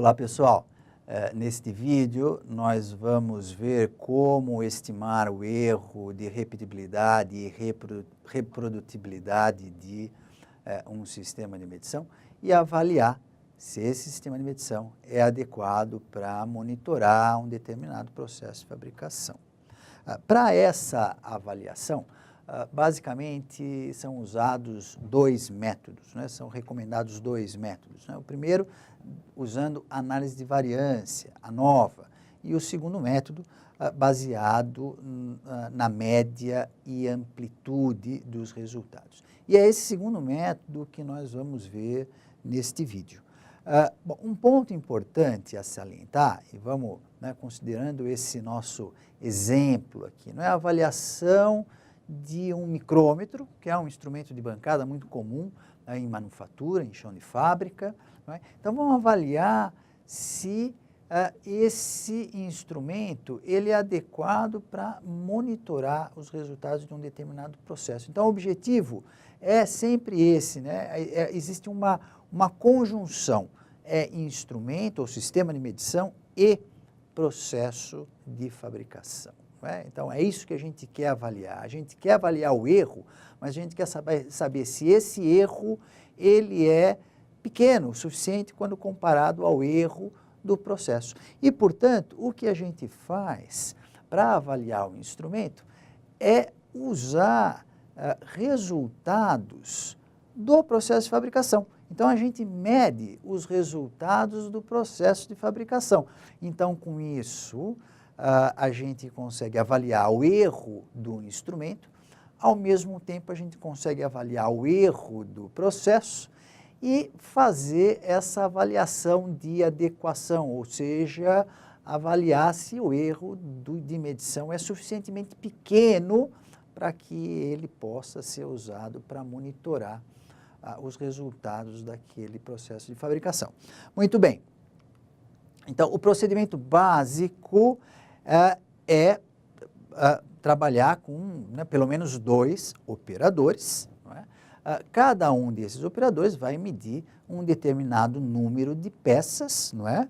Olá pessoal, neste vídeo nós vamos ver como estimar o erro de repetibilidade e reprodutibilidade de um sistema de medição e avaliar se esse sistema de medição é adequado para monitorar um determinado processo de fabricação. Para essa avaliação, basicamente são usados dois métodos, né? São recomendados dois métodos, né? O primeiro, usando análise de variância, a nova, e o segundo método, baseado na média e amplitude dos resultados. E é esse segundo método que nós vamos ver neste vídeo. Bom, um ponto importante a salientar, e vamos, né, considerando esse nosso exemplo aqui, não é a avaliação de um micrômetro, que é um instrumento de bancada muito comum em manufatura, em chão de fábrica. Não é? Então vamos avaliar se esse instrumento ele é adequado para monitorar os resultados de um determinado processo. Então o objetivo é sempre esse, né? Existe uma conjunção, instrumento ou sistema de medição e processo de fabricação. Então, é isso que a gente quer avaliar. A gente quer avaliar o erro, mas a gente quer saber se esse erro ele é pequeno o suficiente quando comparado ao erro do processo. E, portanto, o que a gente faz para avaliar o instrumento é usar resultados do processo de fabricação. Então, a gente mede os resultados do processo de fabricação. Então, com isso, a gente consegue avaliar o erro do instrumento, ao mesmo tempo a gente consegue avaliar o erro do processo e fazer essa avaliação de adequação, ou seja, avaliar se o erro de medição é suficientemente pequeno para que ele possa ser usado para monitorar os resultados daquele processo de fabricação. Muito bem. Então, o procedimento básico é trabalhar com, né, pelo menos dois operadores. Não é? Cada um desses operadores vai medir um determinado número de peças, não é?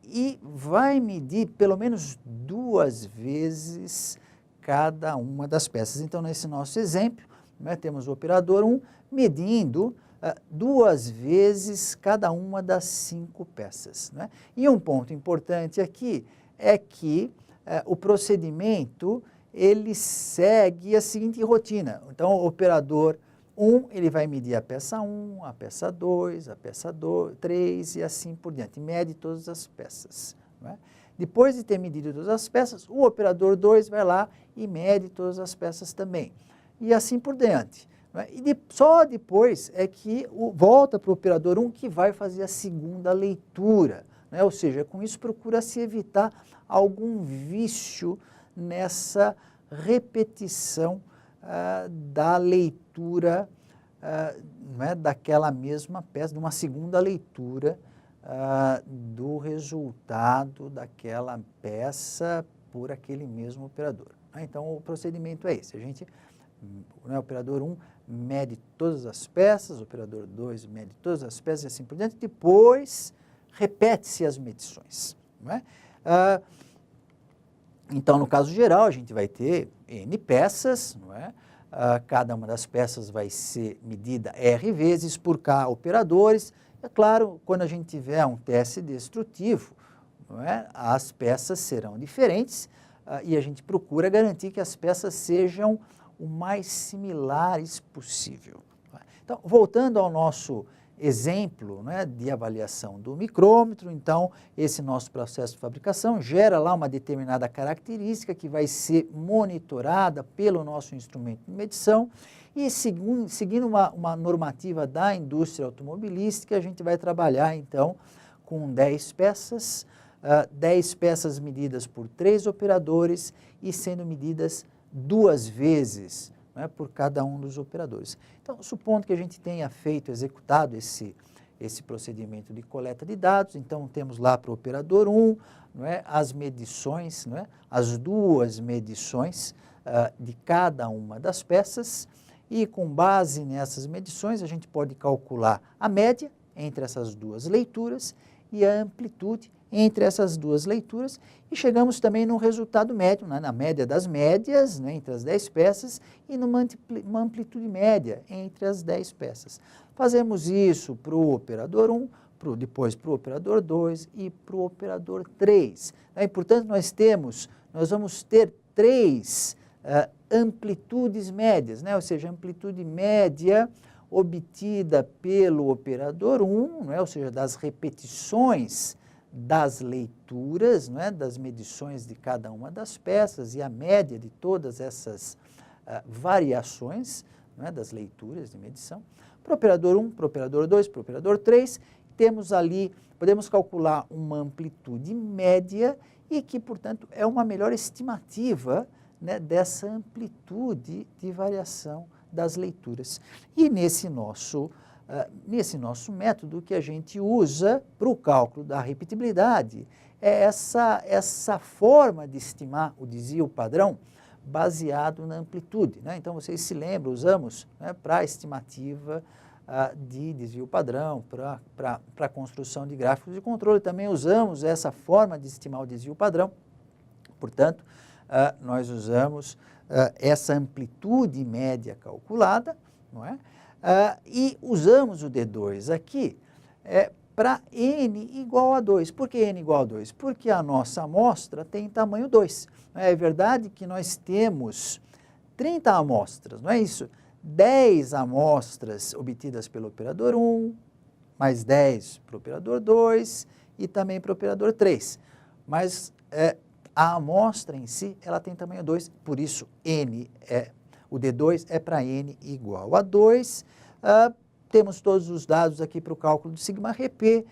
E vai medir pelo menos duas vezes cada uma das peças. Então, nesse nosso exemplo, né, temos o operador 1 medindo duas vezes cada uma das 5 peças. Né? E um ponto importante aqui é que o procedimento ele segue a seguinte rotina. Então, o operador 1 ele vai medir a peça 1, a peça 2, a peça 3 e assim por diante. Mede todas as peças. Não é? Depois de ter medido todas as peças, o operador 2 vai lá e mede todas as peças também. E assim por diante. E só depois é que volta para o operador 1 que vai fazer a segunda leitura. Né? Ou seja, com isso procura-se evitar algum vício nessa repetição da leitura né, daquela mesma peça, de uma segunda leitura do resultado daquela peça por aquele mesmo operador. Então, o procedimento é esse. A gente, o operador 1 mede todas as peças, o operador 2 mede todas as peças e assim por diante, depois repete-se as medições. Não é? Então, no caso geral, a gente vai ter N peças, não é? Cada uma das peças vai ser medida R vezes por K operadores. É claro, quando a gente tiver um teste destrutivo, não é? As peças serão diferentes e a gente procura garantir que as peças sejam o mais similares possível. Então, voltando ao nosso exemplo, né, de avaliação do micrômetro, então, esse nosso processo de fabricação gera lá uma determinada característica que vai ser monitorada pelo nosso instrumento de medição e seguindo uma normativa da indústria automobilística, a gente vai trabalhar, então, com 10 peças, 10 peças medidas por 3 operadores e sendo medidas duas vezes, né, por cada um dos operadores. Então, supondo que a gente tenha executado esse procedimento de coleta de dados, então temos lá para o operador 1, não é, as medições, não é, as duas medições de cada uma das peças, e com base nessas medições a gente pode calcular a média entre essas duas leituras e a amplitude entre essas duas leituras, e chegamos também no resultado médio, né, na média das médias, né, entre as 10 peças, e numa amplitude média entre as 10 peças. Fazemos isso para o operador 1, depois para o operador 2 e para o operador 3. Né, e, portanto, nós vamos ter 3 amplitudes médias, né, ou seja, amplitude média obtida pelo operador 1, né, ou seja, das repetições das leituras, né, das medições de cada uma das peças e a média de todas essas variações, né, das leituras de medição. Para o operador 1, para o operador 2, para o operador 3, temos ali, podemos calcular uma amplitude média e que, portanto, é uma melhor estimativa, né, dessa amplitude de variação das leituras. E nesse nosso método, o que a gente usa para o cálculo da repetibilidade é essa forma de estimar o desvio padrão baseado na amplitude, né? Então, vocês se lembram, usamos, né, para a estimativa de desvio padrão, para a construção de gráficos de controle, também usamos essa forma de estimar o desvio padrão. Portanto, nós usamos essa amplitude média calculada, não é? E usamos o D2 aqui para n igual a 2. Por que n igual a 2? Porque a nossa amostra tem tamanho 2. É verdade que nós temos 30 amostras, não é isso? 10 amostras obtidas pelo operador 1, mais 10 para o operador 2 e também para o operador 3. Mas a amostra em si, ela tem tamanho 2, por isso o D2 é para n igual a 2. Temos todos os dados aqui para o cálculo do sigma-Rp.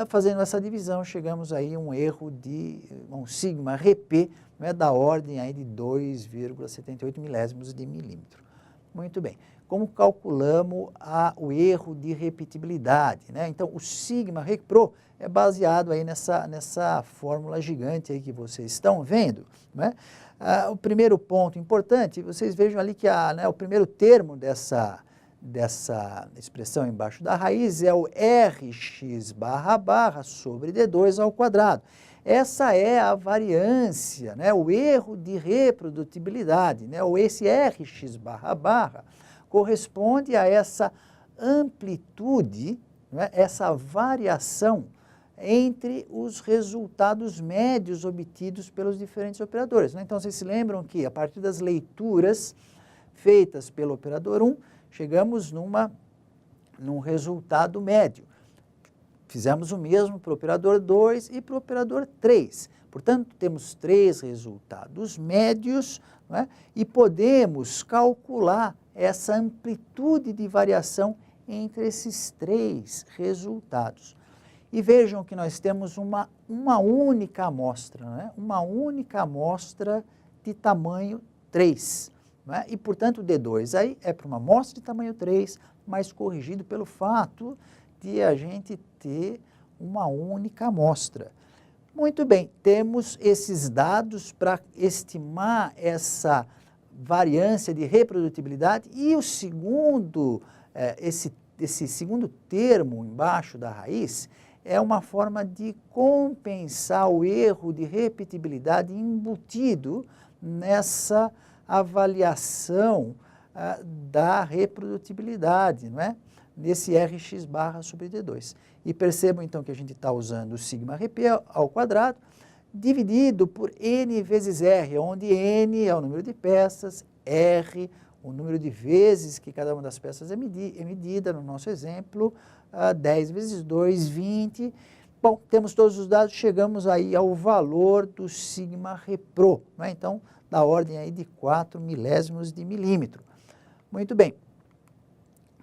Fazendo essa divisão, chegamos aí a um erro de um sigma-Rp, né, da ordem aí de 2,78 milésimos de milímetro. Muito bem. Como calculamos o erro de repetibilidade, né? Então, o sigma-Repro é baseado aí nessa fórmula gigante aí que vocês estão vendo, né? O primeiro ponto importante, vocês vejam ali que o primeiro termo dessa expressão embaixo da raiz é o Rx barra sobre D2 ao quadrado. Essa é a variância, né, o erro de reprodutibilidade, né, ou esse Rx barra corresponde a essa amplitude, né, essa variação entre os resultados médios obtidos pelos diferentes operadores, né? Então, vocês se lembram que a partir das leituras feitas pelo operador 1, chegamos num resultado médio. Fizemos o mesmo para o operador 2 e para o operador 3. Portanto, temos 3 resultados médios, né, e podemos calcular essa amplitude de variação entre esses 3 resultados. E vejam que nós temos uma única amostra, né, uma única amostra de tamanho 3. Né, e, portanto, o D2 aí é para uma amostra de tamanho 3, mas corrigido pelo fato de a gente ter uma única amostra. Muito bem, temos esses dados para estimar essa variância de reprodutibilidade e o segundo, esse segundo termo embaixo da raiz é uma forma de compensar o erro de repetibilidade embutido nessa avaliação da reprodutibilidade, não é? Nesse Rx barra sobre D2. E percebam então que a gente está usando o sigma-Rp ao quadrado dividido por n vezes R, onde n é o número de peças, R o número de vezes que cada uma das peças é medida, no nosso exemplo, 10 vezes 2, 20. Bom, temos todos os dados, chegamos aí ao valor do sigma-Repro, não é? Então, da ordem aí de 4 milésimos de milímetro. Muito bem.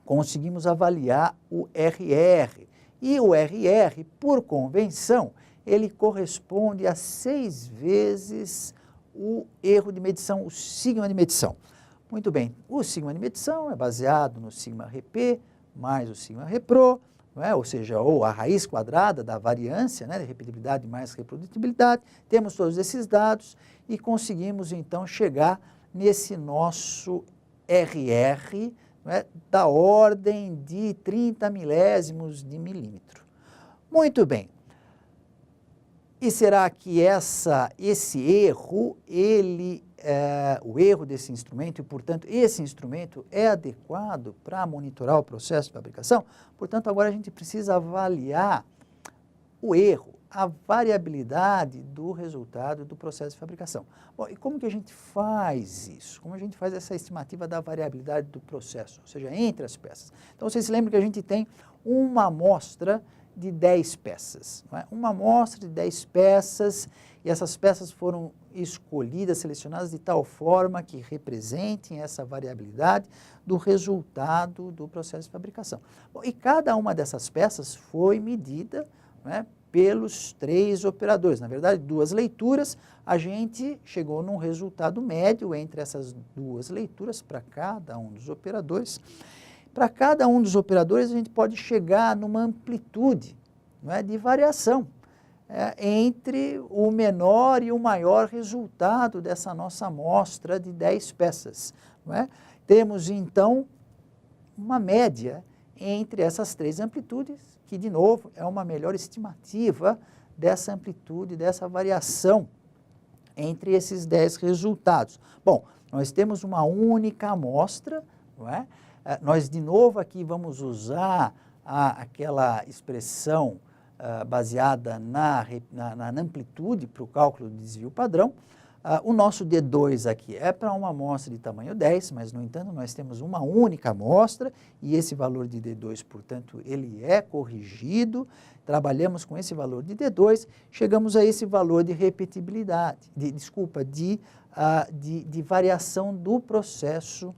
Conseguimos avaliar o RR. E o RR, por convenção, ele corresponde a 6 vezes o erro de medição, o sigma de medição. Muito bem, o sigma de medição é baseado no sigma-Rp mais o sigma-Repro, não é? Ou seja, ou a raiz quadrada da variância, né, de repetibilidade mais reprodutibilidade. Temos todos esses dados e conseguimos, então, chegar nesse nosso RR, da ordem de 30 milésimos de milímetro. Muito bem, E será que esse erro, o erro desse instrumento, e portanto esse instrumento é adequado para monitorar o processo de fabricação? Portanto, agora a gente precisa avaliar o erro, a variabilidade do resultado do processo de fabricação. Bom, e como que a gente faz isso? Como a gente faz essa estimativa da variabilidade do processo, ou seja, entre as peças? Então, vocês se lembram que a gente tem uma amostra de 10 peças, não é? Uma amostra de 10 peças, e essas peças foram escolhidas, selecionadas de tal forma que representem essa variabilidade do resultado do processo de fabricação. Bom, e cada uma dessas peças foi medida, não é, pelos 3 operadores. Na verdade, 2 leituras, a gente chegou num resultado médio entre essas 2 leituras para cada um dos operadores. Para cada um dos operadores, a gente pode chegar numa amplitude, não é, de variação entre o menor e o maior resultado dessa nossa amostra de 10 peças. Não é? Temos, então, uma média entre essas 3 amplitudes, que, de novo, é uma melhor estimativa dessa amplitude, dessa variação entre esses 10 resultados. Bom, nós temos uma única amostra, não é? Nós, de novo, aqui vamos usar aquela expressão baseada na amplitude para o cálculo do desvio padrão. O nosso D2 aqui é para uma amostra de tamanho 10, mas, no entanto, nós temos uma única amostra e esse valor de D2, portanto, ele é corrigido. Trabalhamos com esse valor de D2, chegamos a esse valor de repetibilidade, de variação do processo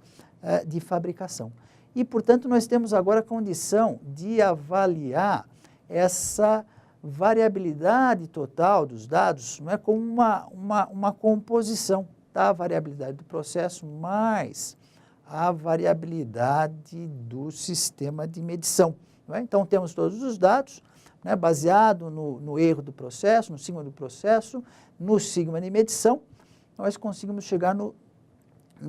de fabricação. E, portanto, nós temos agora a condição de avaliar essa variabilidade total dos dados, não é, como uma composição da variabilidade do processo mais a variabilidade do sistema de medição. Não é? Então, temos todos os dados, né, baseado no erro do processo, no sigma do processo, no sigma de medição, nós conseguimos chegar no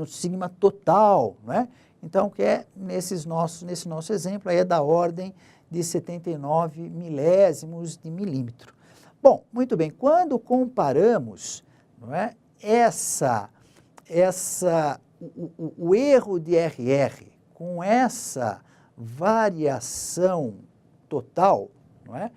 sigma total, não é? Então, que é nesse nosso exemplo, aí é da ordem de 79 milésimos de milímetro. Bom, muito bem, quando comparamos, não é, o erro de RR com essa variação total, não é,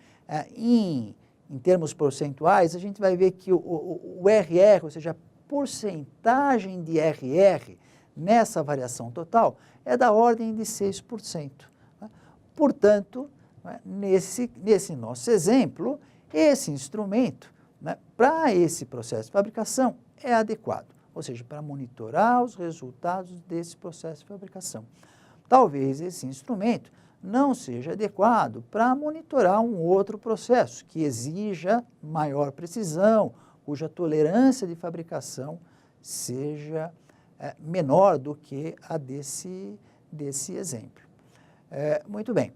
em termos percentuais, a gente vai ver que o RR, ou seja, a porcentagem de RR nessa variação total é da ordem de 6%. Né? Portanto, né, nesse nosso exemplo, esse instrumento, né, para esse processo de fabricação é adequado, ou seja, para monitorar os resultados desse processo de fabricação. Talvez esse instrumento não seja adequado para monitorar um outro processo que exija maior precisão, cuja tolerância de fabricação seja menor do que a desse exemplo. Muito bem.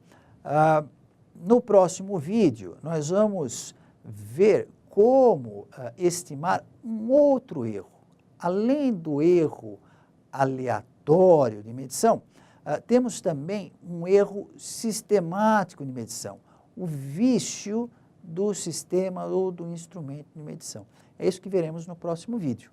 No próximo vídeo, nós vamos ver como estimar um outro erro. Além do erro aleatório de medição, temos também um erro sistemático de medição, o vício do sistema ou do instrumento de medição. É isso que veremos no próximo vídeo.